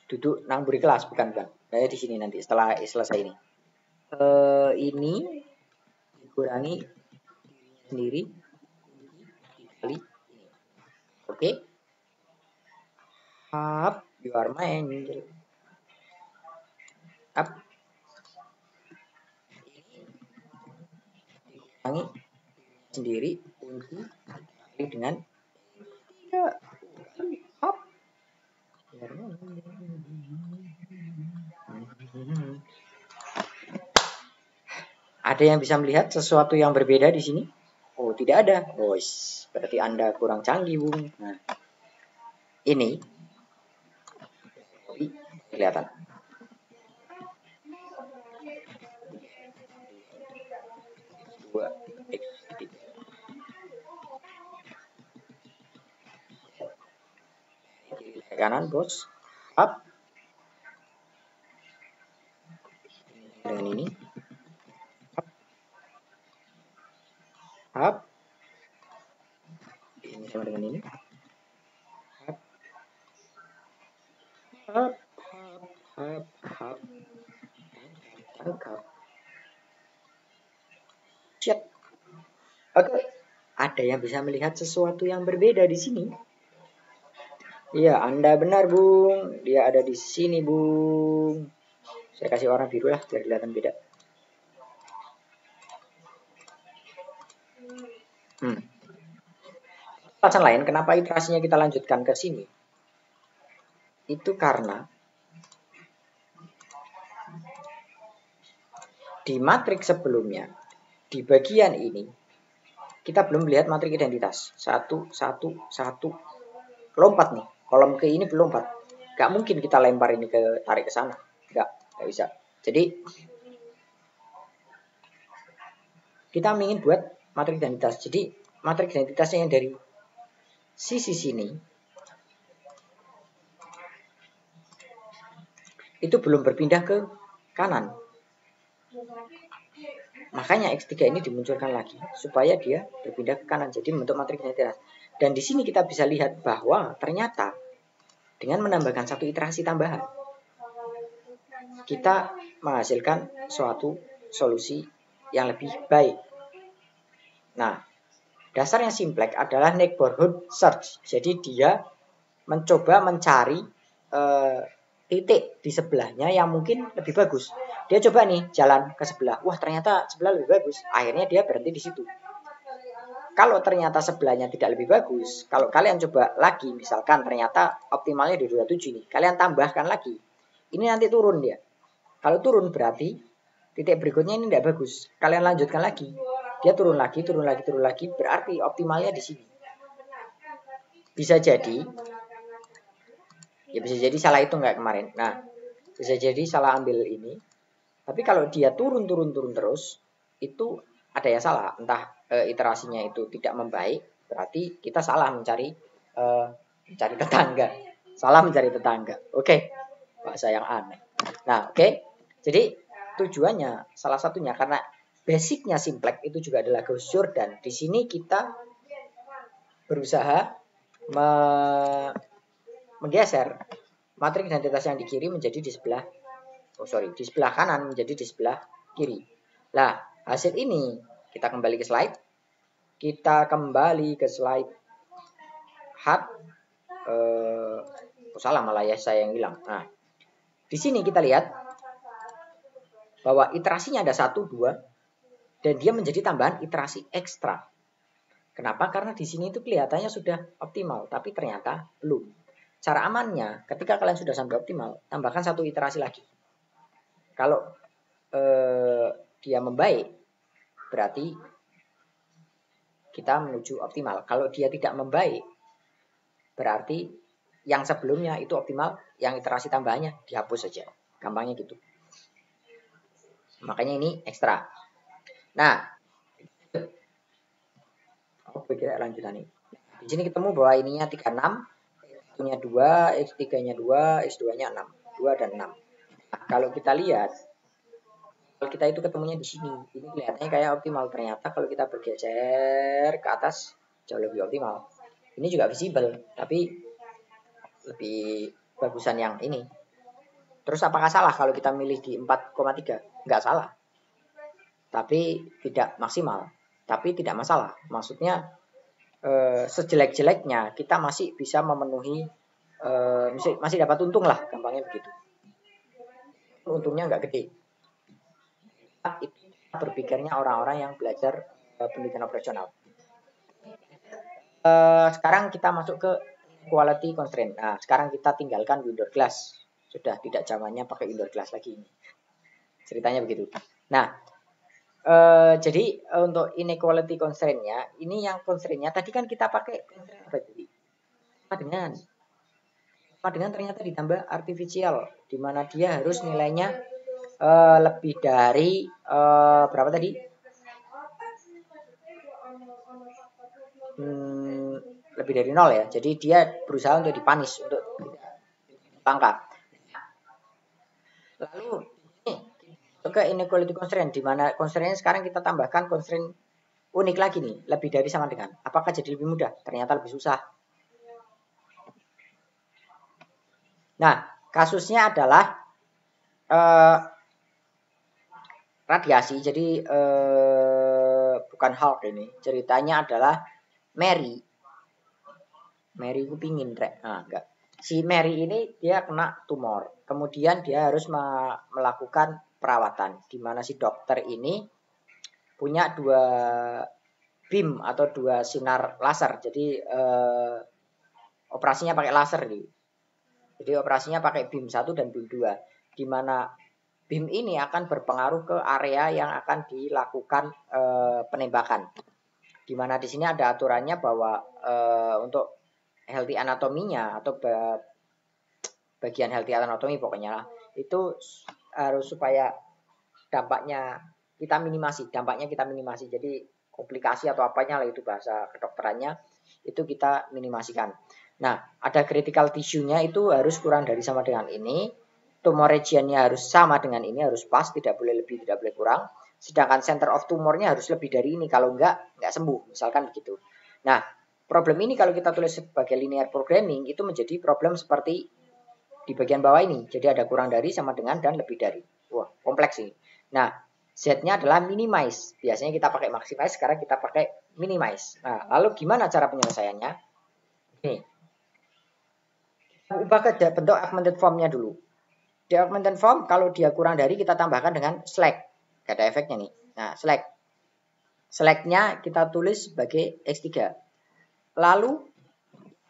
Speaker 1: Duduk nang buri kelas, bukan. Saya di sini nanti setelah selesai ini. Ini dikurangi sendiri dikali ini. Oke. Up, you are my angel. Up. Dikurangi sendiri kunci dengan 3. Up. Ada yang bisa melihat sesuatu yang berbeda di sini? Oh, tidak ada. Oh, berarti Anda kurang canggih, Bung. Nah, ini kelihatan. Kanan, bos. Up. Dengan ini. Up. Ini sama dengan ini. Up. Up. Up. Up. Tangkap. Shit. Oke. Ada yang bisa melihat sesuatu yang berbeda di sini? Iya, Anda benar, Bung. Dia ada di sini, Bung. Saya kasih warna biru lah, biar kelihatan beda. Alasan lain kenapa iterasinya kita lanjutkan ke sini, itu karena di matriks sebelumnya, di bagian ini, kita belum melihat matriks identitas. 1, 1, 1. Lompat nih. Kolom ke ini berlompat. Gak mungkin kita lempar ini tarik ke sana. Gak bisa. Jadi, kita ingin buat matriks identitas. Jadi, matriks identitasnya yang dari sisi sini, itu belum berpindah ke kanan. Makanya X3 ini dimunculkan lagi supaya dia berpindah ke kanan, jadi membentuk matriks identitas. Dan di sini kita bisa lihat bahwa ternyata dengan menambahkan satu iterasi tambahan, kita menghasilkan suatu solusi yang lebih baik. Nah, dasarnya simplex adalah neighborhood search. Jadi dia mencoba mencari titik di sebelahnya yang mungkin lebih bagus. Dia coba nih jalan ke sebelah. Wah, ternyata sebelah lebih bagus. Akhirnya dia berhenti di situ. Kalau ternyata sebelahnya tidak lebih bagus, kalau kalian coba lagi, misalkan ternyata optimalnya di 27 nih, kalian tambahkan lagi. Ini nanti turun dia. Kalau turun berarti titik berikutnya ini tidak bagus. Kalian lanjutkan lagi. Dia turun lagi, turun lagi, turun lagi. Berarti optimalnya di sini. Bisa jadi, ya bisa jadi salah hitung nggak kemarin. Nah, bisa jadi salah ambil ini. Tapi kalau dia turun terus, itu ada yang salah. Entah iterasinya itu tidak membaik, berarti kita salah mencari tetangga. Salah mencari tetangga. Oke, bahasa yang aneh. Nah, oke. Jadi tujuannya salah satunya karena basicnya simplex itu juga adalah Gauss Jordan. Di sini kita berusaha menggeser matriks identitas yang di kiri menjadi di sebelah di sebelah kanan menjadi di sebelah kiri. Nah, hasil ini kita kembali ke slide. Kita kembali ke slide hard. Salah malah ya, saya yang hilang. Nah, di sini kita lihat bahwa iterasinya ada 1, 2 dan dia menjadi tambahan iterasi ekstra. Kenapa? Karena di sini itu kelihatannya sudah optimal, tapi ternyata belum. Cara amannya, ketika kalian sudah sampai optimal, tambahkan satu iterasi lagi. Kalau dia membaik, berarti kita menuju optimal. Kalau dia tidak membaik, berarti yang sebelumnya itu optimal, yang iterasi tambahannya dihapus saja. Gampangnya gitu. Makanya ini ekstra. Nah, kira lanjutan ini. Di sini ketemu bahwa ininya 36, X1-nya 2, X3-nya 2, X2-nya 6. 2 dan 6. Nah, kalau kita lihat Kalau kita itu ketemunya di sini, ini kelihatannya kayak optimal. Ternyata kalau kita bergeser ke atas jauh lebih optimal. Ini juga visible, tapi lebih bagusan yang ini. Terus apakah salah kalau kita milih di 4,3? Nggak salah. Tapi tidak maksimal. Tapi tidak masalah. Maksudnya sejelek-jeleknya kita masih bisa memenuhi, masih dapat untung lah, gampangnya begitu. Untungnya nggak gede. Itu berpikirnya orang-orang yang belajar penelitian operasional. Sekarang kita masuk ke quality constraint. Nah, sekarang kita tinggalkan window glass. Sudah tidak zamannya pakai window glass lagi. Ceritanya begitu. Nah, jadi untuk inequality constraint-nya, ini yang constraint-nya tadi kan kita pakai constraint apa tadi? Sama dengan ternyata ditambah artificial, di mana dia harus nilainya lebih dari berapa tadi? Lebih dari 0 ya. Jadi dia berusaha untuk dipanis, untuk angka. Lalu ke inequality constraint, di mana constraint sekarang kita tambahkan constraint unik lagi nih, lebih dari sama dengan. Apakah jadi lebih mudah? Ternyata lebih susah. Nah, kasusnya adalah radiasi. Jadi bukan Hulk ini. Ceritanya adalah Mary. Mary ku pingin rek. Nah, enggak. Si Mary ini dia kena tumor. Kemudian dia harus melakukan perawatan, di mana si dokter ini punya 2 beam atau 2 sinar laser. Jadi operasinya pakai laser nih. Jadi operasinya pakai beam 1 dan beam 2, di mana beam ini akan berpengaruh ke area yang akan dilakukan penembakan. Di mana di sini ada aturannya bahwa untuk healthy anatominya atau bagian healthy anatomi pokoknya lah, itu harus supaya dampaknya kita minimasi. Jadi komplikasi atau apanya lah, itu bahasa kedokterannya, itu kita minimasikan. Nah, ada critical tissue-nya itu harus kurang dari sama dengan ini. Tumor region-nya harus sama dengan ini, harus pas, tidak boleh lebih, tidak boleh kurang. Sedangkan center of tumornya harus lebih dari ini, kalau enggak sembuh, misalkan begitu. Nah, problem ini kalau kita tulis sebagai linear programming, itu menjadi problem seperti di bagian bawah ini. Jadi ada kurang dari, sama dengan, dan lebih dari. Wah, kompleks ini. Nah, Z-nya adalah minimize. Biasanya kita pakai maximize, sekarang kita pakai minimize. Nah, lalu gimana cara penyelesaiannya? Nih, ubah ke bentuk augmented form-nya dulu. Di augmented form, kalau dia kurang dari, kita tambahkan dengan slack. Gak ada efeknya nih. Nah, slack. Slack-nya kita tulis sebagai X3. Lalu,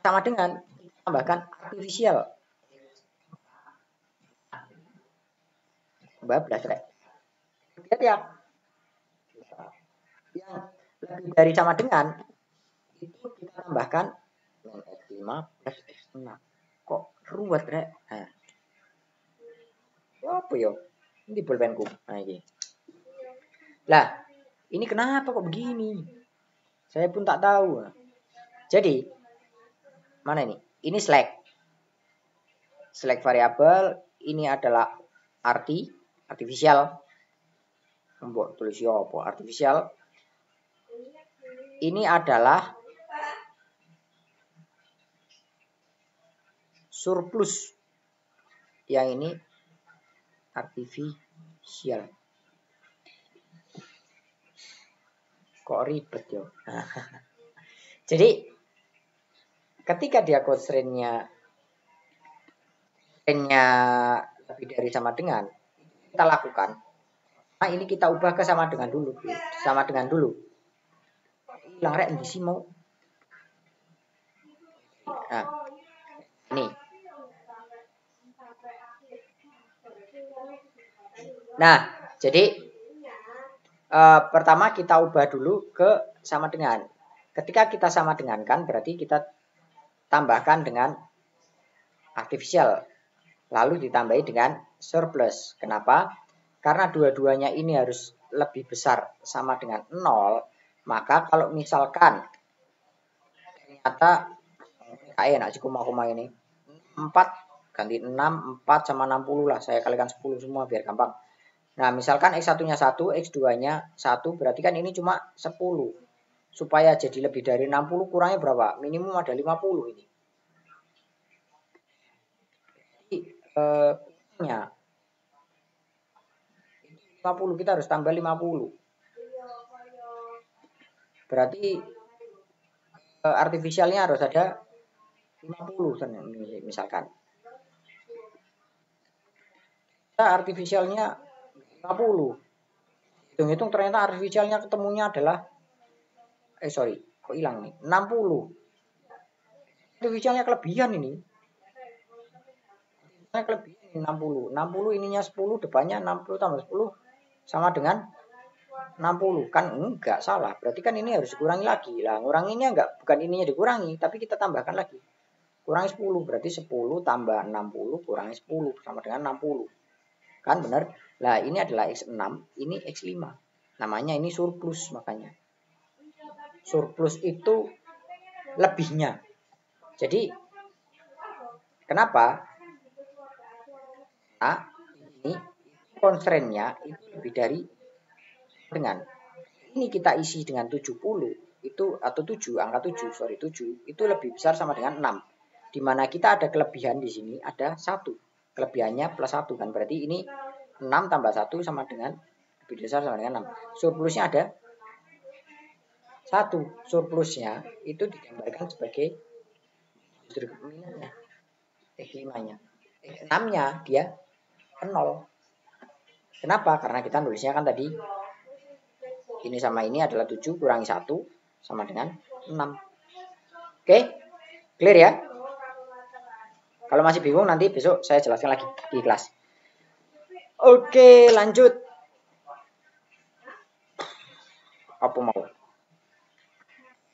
Speaker 1: sama dengan, tambahkan artificial. 12 slack. Lihat ya. Yang lebih dari sama dengan, itu kita tambahkan X5 plus X6. Kok ruwet, rek? Nah. Apa yo? Ini pulpenku. Nah, ini. Lah, ini kenapa kok begini? Saya pun tak tahu. Jadi, mana ini? Ini slack. Slack variabel, ini adalah artificial. Mbok tulis yo apa? Artificial. Ini adalah surplus. Yang ini artificial. Kok ribet yo. Jadi ketika dia constraint-nya lebih dari sama dengan, kita lakukan. Nah, ini kita ubah ke sama dengan dulu. Sama dengan dulu. Hilang rek di sini mau. Nah, ini. Nah, jadi pertama kita ubah dulu ke sama dengan. Ketika kita sama dengan kan, berarti kita tambahkan dengan artificial. Lalu ditambahi dengan surplus. Kenapa? Karena dua-duanya ini harus lebih besar sama dengan 0. Maka kalau misalkan ternyata nak koma ini 4 ganti 6, 4 sama 60 lah. Saya kalikan 10 semua biar gampang. Nah, misalkan X1-nya 1, X2-nya 1, berarti kan ini cuma 10. Supaya jadi lebih dari 60 kurangnya berapa? Minimum ada 50 ini. Jadi, kurangnya 50, kita harus tambah 50. Berarti artifisialnya harus ada 50 misalkan. Kita artifisialnya 50. Hitung-hitung ternyata artifisialnya ketemunya adalah kok hilang nih? 60. Artifisialnya kelebihan ini. Kelebihan ini 60. 60 ininya 10, depannya 60 tambah 10 sama dengan 60. Kan enggak, salah. Berarti kan ini harus dikurangi lagi. Lah, nguranginya enggak, bukan ininya dikurangi, tapi kita tambahkan lagi. Kurangi 10, berarti 10 tambah 60 kurangi 10 sama dengan 60. Kan benar? Lah, ini adalah X6, ini X5. Namanya ini surplus makanya. Surplus itu lebihnya. Jadi, kenapa? Nah, ini constraint-nya itu lebih dari dengan ini kita isi dengan 70 itu atau 7 angka 7 itu lebih besar sama dengan 6, di mana kita ada kelebihan di sini ada 1, kelebihannya plus 1 kan, berarti ini 6 tambah 1 sama dengan lebih besar sama dengan 6. Surplusnya ada 1, surplusnya itu digambarkan sebagai minusnya X5-nya. X6-nya dia 0. Kenapa? Karena kita nulisnya kan tadi ini sama ini adalah 7 kurangi 1 sama dengan 6. Oke? Clear ya? Kalau masih bingung nanti besok saya jelaskan lagi di kelas. Oke, lanjut. Apa mau?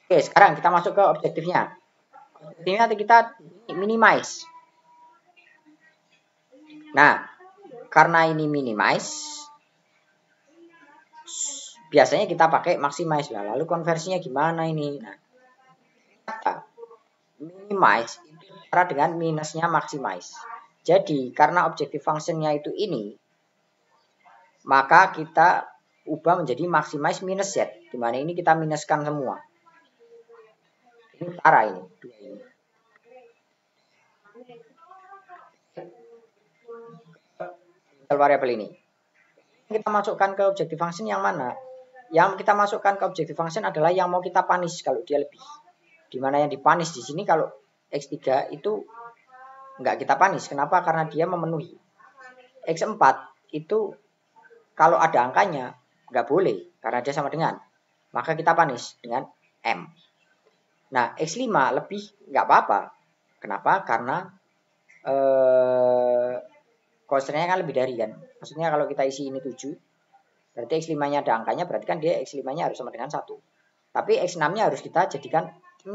Speaker 1: Oke, sekarang kita masuk ke objektifnya. Objektifnya nanti kita minimize. Nah, karena ini minimize, biasanya kita pakai maximize lah. Lalu konversinya gimana ini? Nah, minimize itu cara dengan minusnya maximize. Jadi, karena objective functionnya itu ini, maka kita ubah menjadi maximize minus z, di mana ini kita minuskan semua. Ini cara ini, dua ini. Variabel ini. Kita masukkan ke objective function yang mana? Yang kita masukkan ke objective function adalah yang mau kita punish kalau dia lebih. Di mana yang dipunish di sini kalau X3 itu enggak kita punish. Kenapa? Karena dia memenuhi. X4 itu kalau ada angkanya enggak boleh karena dia sama dengan. Maka kita punish dengan M. Nah, X5 lebih enggak apa-apa. Kenapa? Karena constraint-nya kan lebih dari kan. Maksudnya kalau kita isi ini 7, berarti X5-nya ada angkanya, berarti kan dia X5-nya harus sama dengan 1. Tapi X6-nya harus kita jadikan 0.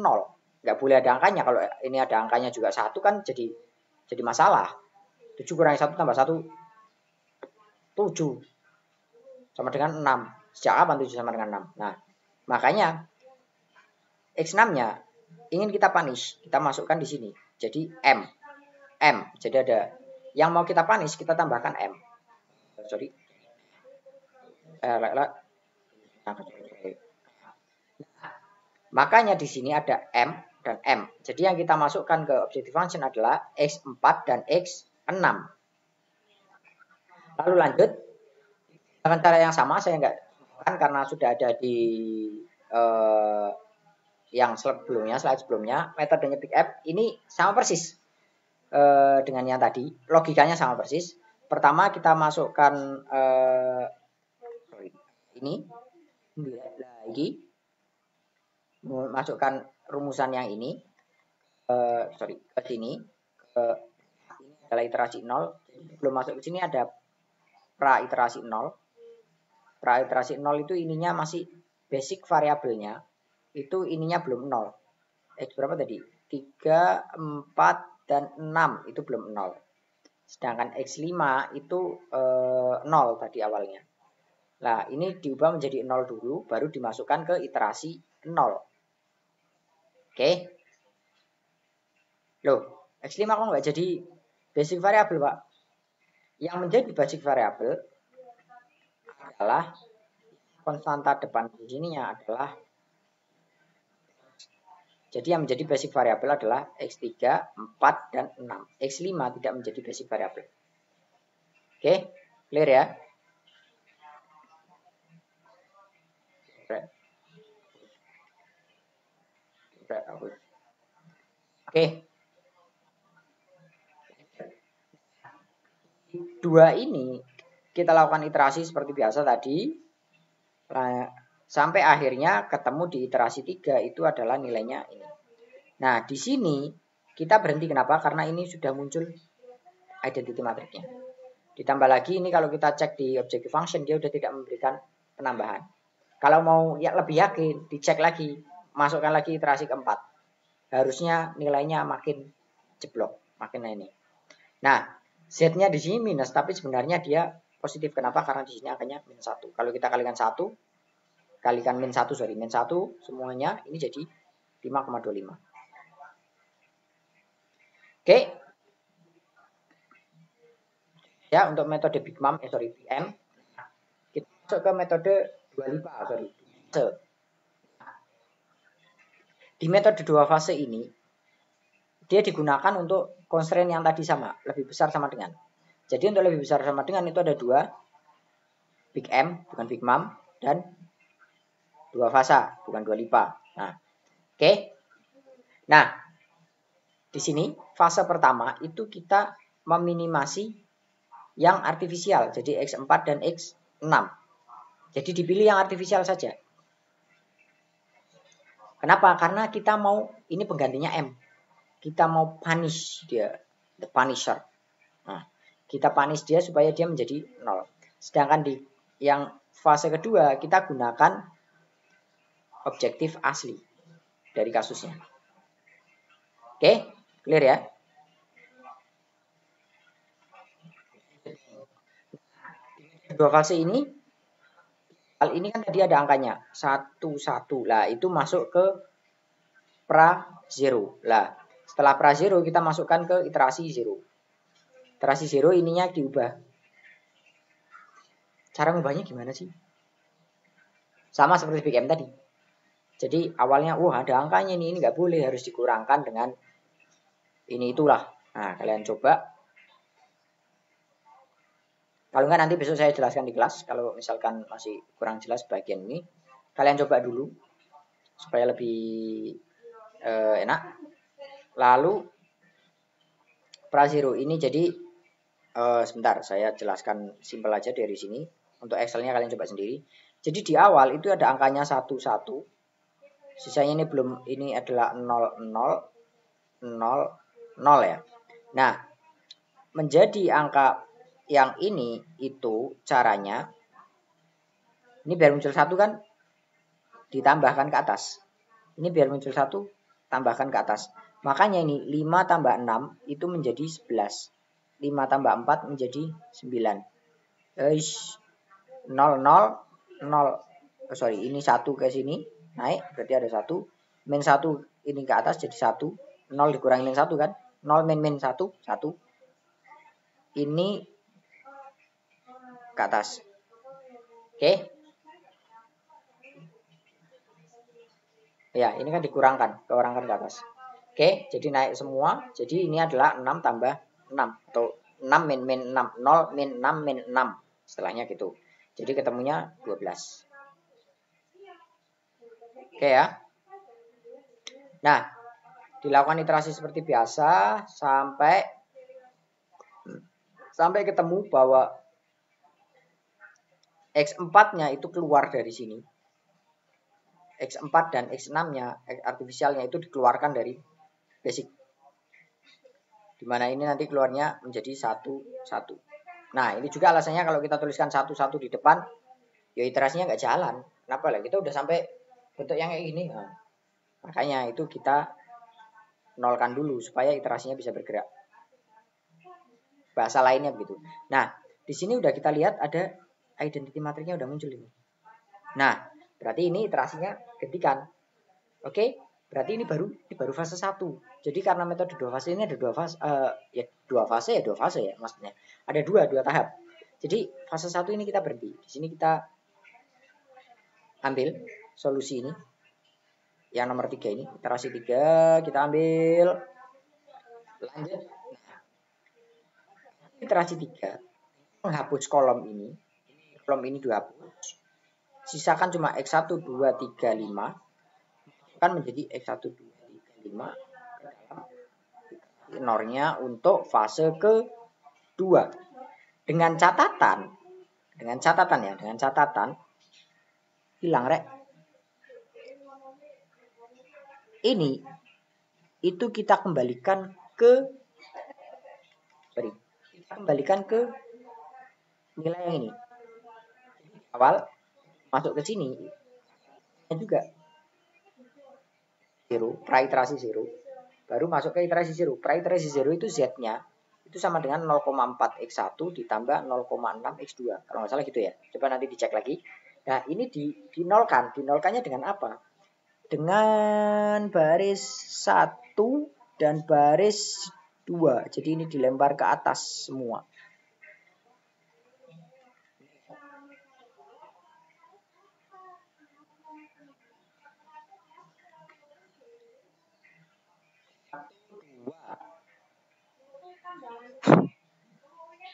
Speaker 1: Nggak boleh ada angkanya. Kalau ini ada angkanya juga 1 kan jadi masalah. 7 kurangi 1 tambah 1, 7. Sama dengan 6. Sejak kapan 7 sama dengan 6? Nah, makanya X6-nya ingin kita punish. Kita masukkan di sini. Jadi M. Jadi ada yang mau kita punish, kita tambahkan M. Sorry. Makanya di sini ada M dan M. Jadi yang kita masukkan ke objective function adalah X4 dan X6. Lalu lanjut. Dengan cara yang sama saya enggak karena sudah ada di yang slide sebelumnya, metodenya pickup ini sama persis dengan yang tadi, logikanya sama persis. Pertama kita masukkan ini lagi, masukkan rumusan yang ini ke sini, ini adalah iterasi 0. Belum masuk ke sini ada pra iterasi 0. Pra iterasi 0 itu ininya masih basic variabelnya, itu ininya belum 0. X berapa tadi? 3, 4, dan 6 itu belum 0. Sedangkan X5 itu 0 tadi awalnya. Nah, ini diubah menjadi 0 dulu, baru dimasukkan ke iterasi 0. Oke. Loh, X5 kok nggak jadi basic variable, Pak? Yang menjadi basic variable adalah konstanta depan di sininya adalah, jadi yang menjadi basic variabel adalah X3, 4, dan 6. X5 tidak menjadi basic variabel. Oke, clear ya? Oke. Dua ini kita lakukan iterasi seperti biasa tadi. Sampai akhirnya ketemu di iterasi 3 itu adalah nilainya ini. Nah, di sini kita berhenti kenapa? Karena ini sudah muncul identity matrixnya. Ditambah lagi ini kalau kita cek di objective function dia sudah tidak memberikan penambahan. Kalau mau ya lebih yakin, dicek lagi, masukkan lagi iterasi keempat. Harusnya nilainya makin jeblok, makin ini. Nah, Z-nya di sini minus, tapi sebenarnya dia positif. Kenapa? Karena di sini angkanya min 1. Kalau kita kalikan 1, kalikan min 1, min 1 semuanya ini jadi 5,25. Oke. Ya, untuk metode Big Mom, PM, kita masuk ke metode dua lipa, Di metode dua fase ini, dia digunakan untuk constraint yang tadi sama, lebih besar sama dengan. Jadi untuk lebih besar sama dengan itu ada dua, Big M, bukan Big Mom, dan dua fasa, bukan dua lipa. Nah, oke. Nah, di sini fase pertama itu kita meminimasi yang artifisial, jadi X4 dan X6. Jadi dipilih yang artifisial saja. Kenapa? Karena kita mau, ini penggantinya M. Kita mau punish dia, the punisher. Nah, kita punish dia supaya dia menjadi 0. Sedangkan di yang fase kedua kita gunakan objektif asli dari kasusnya. Oke, clear ya? Dua fase ini, hal ini kan tadi ada angkanya 1, 1. Lah, itu masuk ke pra 0. Lah, setelah pra 0 kita masukkan ke iterasi 0. Iterasi 0 ininya diubah. Cara ngubahnya gimana sih? Sama seperti Big M tadi. Jadi awalnya, wah ada angkanya ini nggak boleh, harus dikurangkan dengan ini itulah. Nah, kalian coba. Kalau enggak nanti besok saya jelaskan di kelas. Kalau misalkan masih kurang jelas bagian ini, kalian coba dulu supaya lebih enak. Lalu pra-zero ini jadi sebentar saya jelaskan simpel aja dari sini. Untuk Excelnya kalian coba sendiri. Jadi di awal itu ada angkanya 1, 1. Sisanya ini belum, ini adalah 0, 0, 0, 0 ya. Nah, menjadi angka yang ini itu caranya, ini biar muncul 1 kan ditambahkan ke atas. Ini biar muncul 1 tambahkan ke atas. Makanya ini 5 tambah 6 itu menjadi 11. 5 tambah 4 menjadi 9. 0, 0, 0. Sorry, ini 1 ke sini naik berarti ada 1. Min 1 ini ke atas jadi 1. 0 dikurangi min 1 kan? 0 min 1, 1. Ini ke atas. Oke. Ya, ini kan dikurangkan ke atas. Oke, jadi naik semua. Jadi ini adalah 6 tambah 6 atau 6 min 6, 0 min 6 min 6. Setelahnya gitu. Jadi ketemunya 12. Oke ya. Nah, dilakukan iterasi seperti biasa sampai ketemu bahwa X4-nya itu keluar dari sini. X4 dan X6-nya, artifisialnya itu dikeluarkan dari basic. Dimana ini nanti keluarnya menjadi 1, 1. Nah, ini juga alasannya kalau kita tuliskan 1, 1 di depan, ya iterasinya nggak jalan. Kenapa lah? Kita udah sampai bentuk yang kayak gini. Nah, makanya itu kita nolkan dulu supaya iterasinya bisa bergerak. Bahasa lainnya begitu. Nah, di sini udah kita lihat ada identity matrixnya udah muncul ini. Nah, berarti ini iterasinya gantikan. Oke, berarti ini baru fase 1. Jadi karena metode dua fase ini ada dua fase, dua fase ya maksudnya. Ada dua tahap. Jadi fase 1 ini kita berhenti. Di sini kita ambil solusi ini. Yang nomor 3 ini, iterasi 3 kita ambil. Lanjut. Iterasi 3 menghapus kolom ini. Kolom ini dihapus. Sisakan cuma X1, 2, 3, 5. Kan menjadi X1, 2, 3, 5 nornya untuk fase kedua. Dengan catatan hilang rek. Ini itu kita kembalikan ke nilai yang ini. Awal masuk ke sini juga 0, praiterasi 0. Baru masuk ke iterasi 0. Praiterasi 0 itu Z-nya itu sama dengan 0,4 X1 ditambah 0,6 X2. Kalau nggak salah gitu ya. Coba nanti dicek lagi. Nah, ini dinolkan. Dinolkannya dengan apa? Dengan baris 1 dan baris 2. Jadi ini dilempar ke atas semua.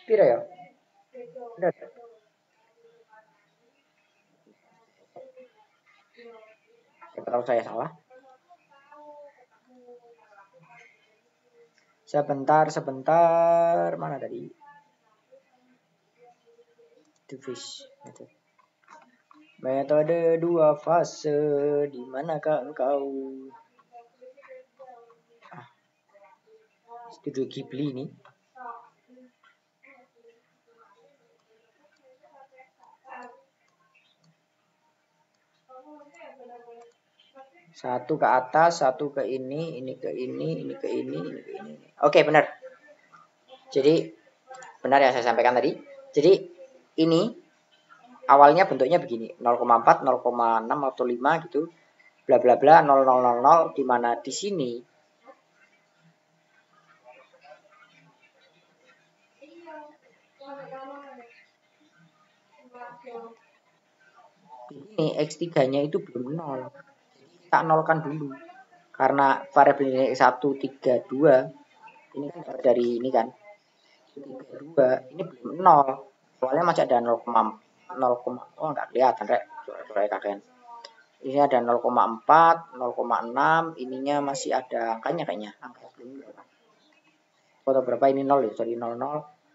Speaker 1: Pira ya? Benar. Siapa tahu saya salah. Sebentar. Mana tadi? Fish. Metode 2 fase. Di manakah engkau? Studio Ghibli ini. Satu ke atas, satu ke ini ke ini, ini ke ini, ini ke ini. Oke, benar. Jadi benar yang saya sampaikan tadi. Jadi ini awalnya bentuknya begini, 0,4, 0,6 atau 5 gitu. Bla bla bla 0000 di mana di sini ini X3-nya itu belum 0. Kita nolkan dulu. Karena variabel ini X1, 3, 2 ini kan dari ini kan 3, 2 ini belum 0. Soalnya masih ada 0, oh enggak kelihatan rek, suara kakek. Ini ada 0,4, 0,6, ininya masih ada angkanya kayaknya. Angka belum berapa. Foto berapa ini 0 ya, sorry 00.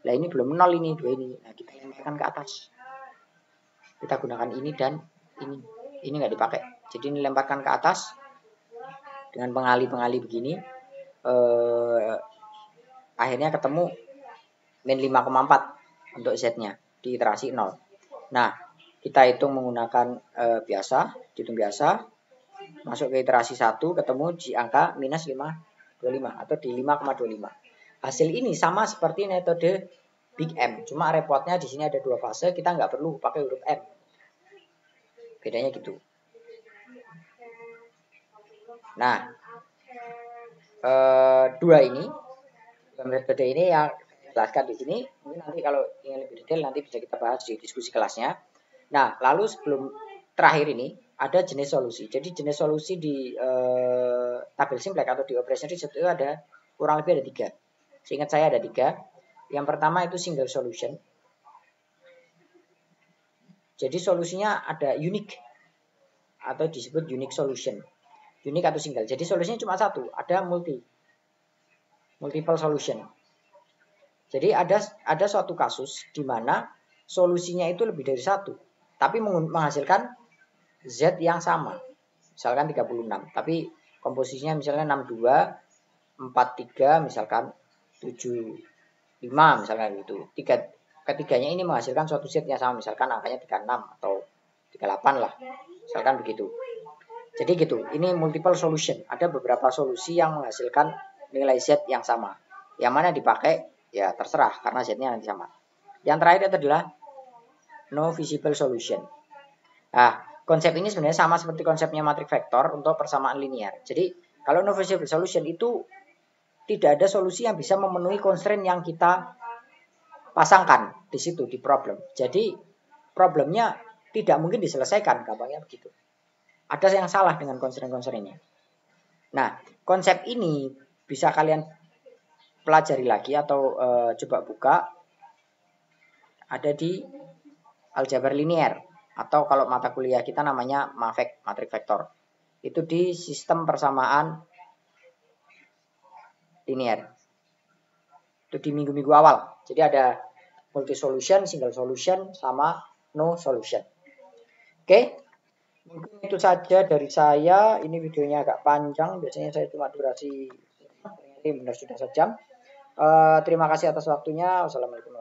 Speaker 1: Lah ini belum 0 ini, 2 ini. Nah, kita lemparkan ke atas. Kita gunakan ini dan ini. Ini enggak dipakai. Jadi ini lemparkan ke atas dengan pengali-pengali begini. Akhirnya ketemu min 5,4 untuk Z-nya di iterasi 0. Nah, kita hitung menggunakan biasa, hitung biasa. Masuk ke iterasi 1 ketemu di angka minus 5,25 atau di 5,25. Hasil ini sama seperti metode Big M, cuma repotnya di sini ada 2 fase, kita nggak perlu pakai huruf M. Bedanya gitu. Nah, 2 ini, metode ini yang jelaskan di sini. Mungkin nanti kalau ingin lebih detail nanti bisa kita bahas di diskusi kelasnya. Nah, lalu sebelum terakhir ini ada jenis solusi. Jadi jenis solusi di tabel simplex atau di operation result itu ada kurang lebih ada 3. Seingat saya ada 3. Yang pertama itu single solution. Jadi solusinya ada unique atau disebut unique solution. Unique atau single. Jadi solusinya cuma satu, ada multiple solution. Jadi ada suatu kasus di mana solusinya itu lebih dari satu, tapi menghasilkan Z yang sama. Misalkan 36, tapi komposisinya misalnya 62, 43, misalkan 75, misalkan gitu. Ketiganya ini menghasilkan suatu Z yang sama, misalkan angkanya 36 atau 38 lah. Misalkan begitu. Jadi gitu, ini multiple solution. Ada beberapa solusi yang menghasilkan nilai Z yang sama. Yang mana dipakai ya terserah karena Z-nya nanti sama. Yang terakhir adalah no visible solution. Nah, konsep ini sebenarnya sama seperti konsepnya matriks vektor untuk persamaan linear. Jadi, kalau no visible solution itu tidak ada solusi yang bisa memenuhi constraint yang kita pasangkan di situ di problem. Jadi problemnya tidak mungkin diselesaikan, gampangnya begitu. Ada yang salah dengan constraint ini. Nah, konsep ini bisa kalian pelajari lagi atau coba buka, ada di aljabar linier atau kalau mata kuliah kita namanya MAVEK, matrik vektor. Itu di sistem persamaan linier. Itu di minggu-minggu awal. Jadi ada multi solution, single solution, sama no solution. Oke. Mungkin itu saja dari saya. Ini videonya agak panjang. Biasanya saya cuma durasi ini benar sudah sejam. Terima kasih atas waktunya. Wassalamualaikum.